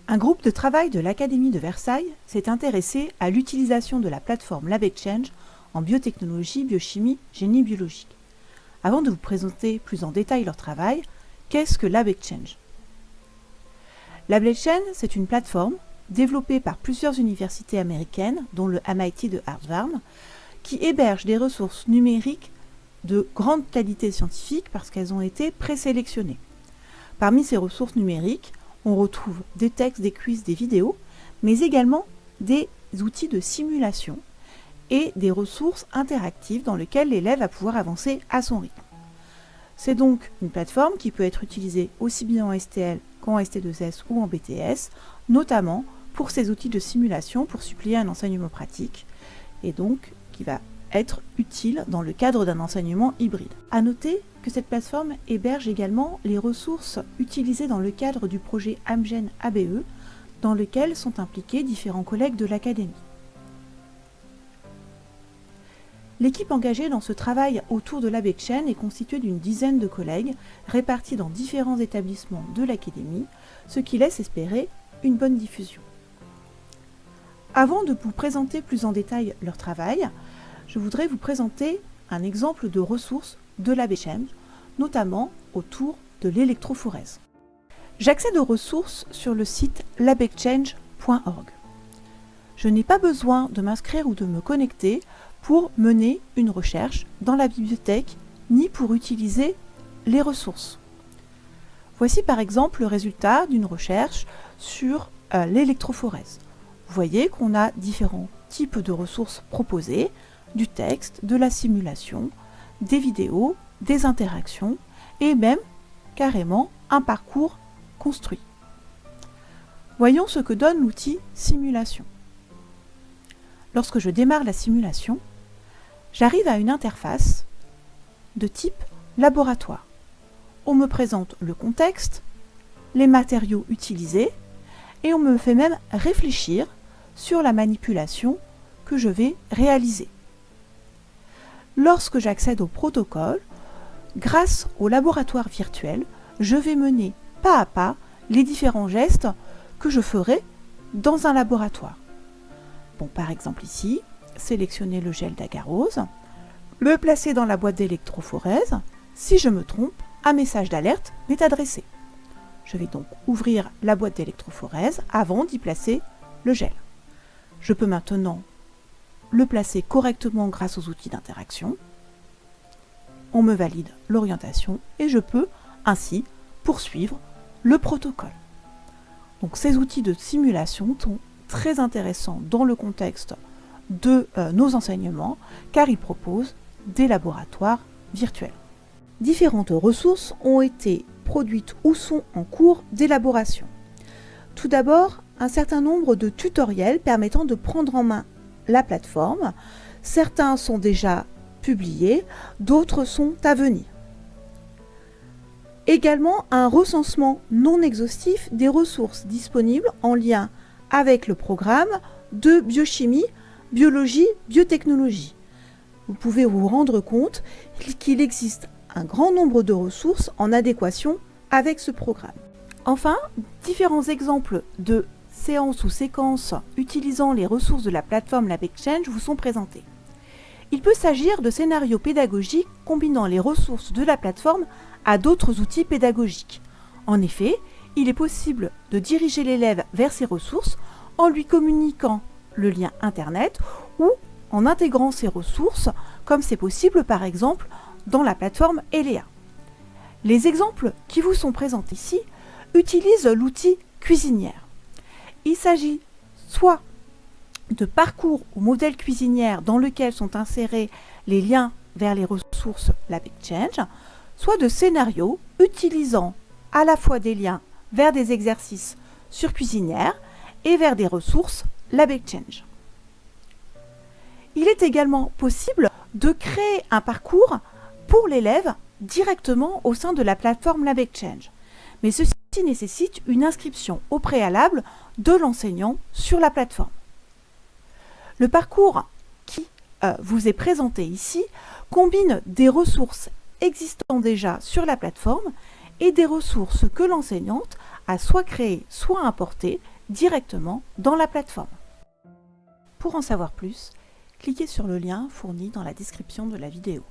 Un groupe de travail de l'Académie de Versailles s'est intéressé à l'utilisation de la plateforme LabExchange en biotechnologie, biochimie, génie biologique. Avant de vous présenter plus en détail leur travail, qu'est-ce que LabExchange ? LabExchange, c'est une plateforme développée par plusieurs universités américaines, dont le MIT de Harvard, qui héberge des ressources numériques de grande qualité scientifique parce qu'elles ont été présélectionnées. Parmi ces ressources numériques, on retrouve des textes, des quiz, des vidéos, mais également des outils de simulation et des ressources interactives dans lesquelles l'élève va pouvoir avancer à son rythme. C'est donc une plateforme qui peut être utilisée aussi bien en STL qu'en ST2S ou en BTS, notamment pour ces outils de simulation pour suppléer un enseignement pratique, et donc qui va être utile dans le cadre d'un enseignement hybride. À noter que cette plateforme héberge également les ressources utilisées dans le cadre du projet Amgen ABE, dans lequel sont impliqués différents collègues de l'Académie. L'équipe engagée dans ce travail autour de LabExchange est constituée d'une dizaine de collègues répartis dans différents établissements de l'Académie, ce qui laisse espérer une bonne diffusion. Avant de vous présenter plus en détail leur travail, je voudrais vous présenter un exemple de ressources de LabExchange, notamment autour de l'électrophorèse. J'accède aux ressources sur le site labexchange.org. Je n'ai pas besoin de m'inscrire ou de me connecter pour mener une recherche dans la bibliothèque, ni pour utiliser les ressources. Voici par exemple le résultat d'une recherche sur l'électrophorèse. Vous voyez qu'on a différents types de ressources proposées, du texte, de la simulation, des vidéos, des interactions et même carrément un parcours construit. Voyons ce que donne l'outil simulation. Lorsque je démarre la simulation, j'arrive à une interface de type laboratoire. On me présente le contexte, les matériaux utilisés et on me fait même réfléchir sur la manipulation que je vais réaliser. Lorsque j'accède au protocole, grâce au laboratoire virtuel, je vais mener pas à pas les différents gestes que je ferai dans un laboratoire. Bon, par exemple ici, sélectionner le gel d'agarose, le placer dans la boîte d'électrophorèse. Si je me trompe, un message d'alerte m'est adressé. Je vais donc ouvrir la boîte d'électrophorèse avant d'y placer le gel. Je peux maintenant le placer correctement grâce aux outils d'interaction. On me valide l'orientation et je peux ainsi poursuivre le protocole. Donc ces outils de simulation sont très intéressants dans le contexte de nos enseignements car ils proposent des laboratoires virtuels. Différentes ressources ont été produites ou sont en cours d'élaboration. Tout d'abord, un certain nombre de tutoriels permettant de prendre en main la plateforme. Certains sont déjà publiés, d'autres sont à venir. Également, un recensement non exhaustif des ressources disponibles en lien avec le programme de biochimie, biologie, biotechnologie. Vous pouvez vous rendre compte qu'il existe un grand nombre de ressources en adéquation avec ce programme. Enfin, différents exemples de séances ou séquences utilisant les ressources de la plateforme LabExchange vous sont présentés. Il peut s'agir de scénarios pédagogiques combinant les ressources de la plateforme à d'autres outils pédagogiques. En effet, il est possible de diriger l'élève vers ces ressources en lui communiquant le lien Internet ou en intégrant ces ressources, comme c'est possible par exemple dans la plateforme Elea. Les exemples qui vous sont présentés ici utilisent l'outil Cuisinière. Il s'agit soit de parcours ou modèles cuisinières dans lesquels sont insérés les liens vers les ressources LabExchange, soit de scénarios utilisant à la fois des liens vers des exercices sur Cuisinière et vers des ressources LabExchange. Il est également possible de créer un parcours pour l'élève directement au sein de la plateforme LabExchange. Mais ceci nécessite une inscription au préalable de l'enseignant sur la plateforme. Le parcours qui vous est présenté ici combine des ressources existant déjà sur la plateforme et des ressources que l'enseignante a soit créées, soit importées directement dans la plateforme. Pour en savoir plus, cliquez sur le lien fourni dans la description de la vidéo.